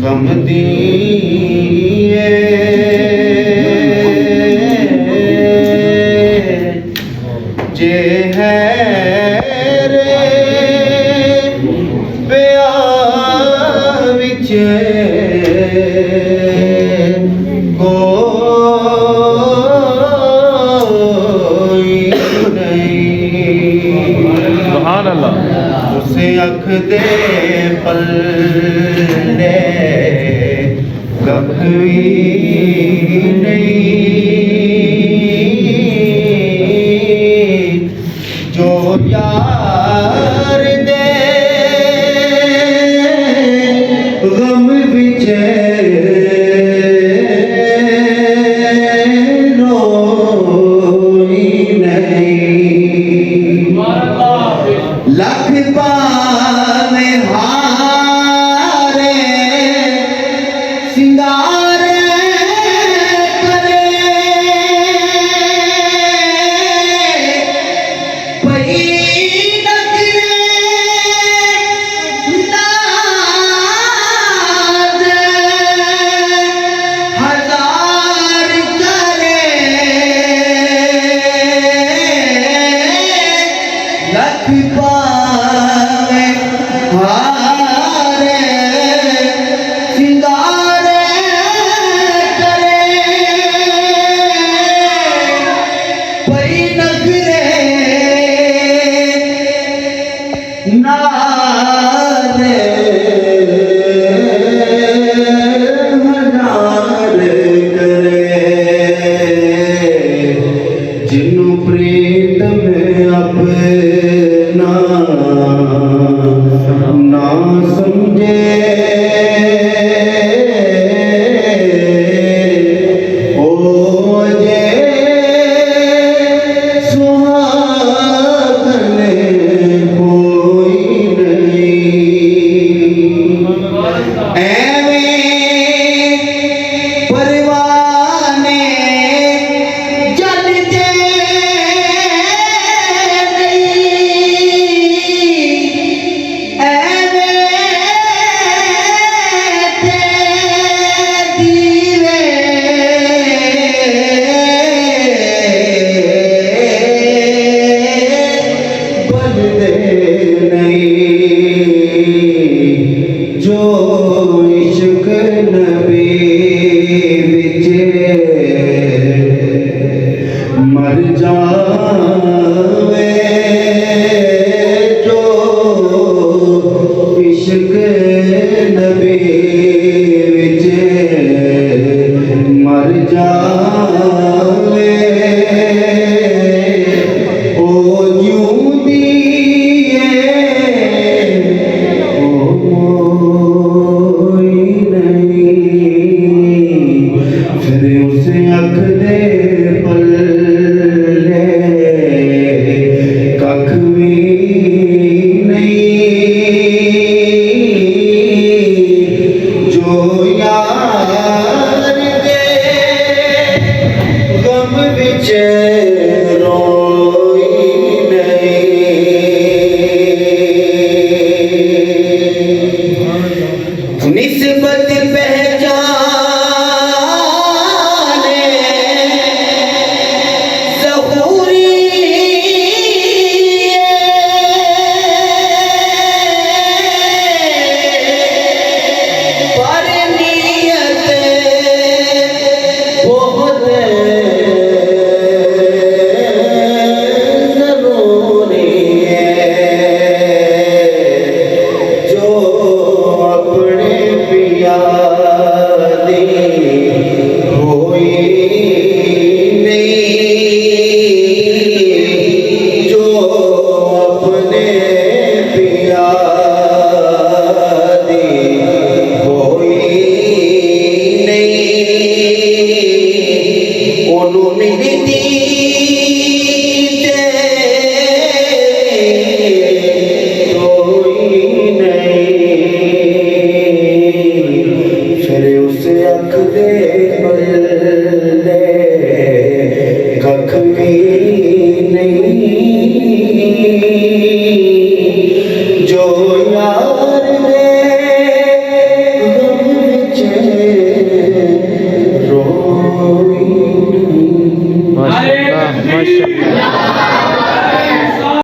गम दिए जे है रे ब्याह विच कोई नहीं। सुभान अल्लाह। उसे अख दे पल्ले कख भी नहीं जो यार दे गम विच रोई नहीं। लख पावे हारे सिंगारे करे पई नखरे नाज हजार करे लख पावे हारे सिंगारे करे पई नखरे नारे हजार करे जिन्नू प्रीत में अपना ना समझे ओ जे सुहागन कोई नहीं। ऐवें परवाने जलदे नहीं ऐवें ते दीवे बलदे नहीं जो इश्क नबी विच मर जावे जो इश्क नबी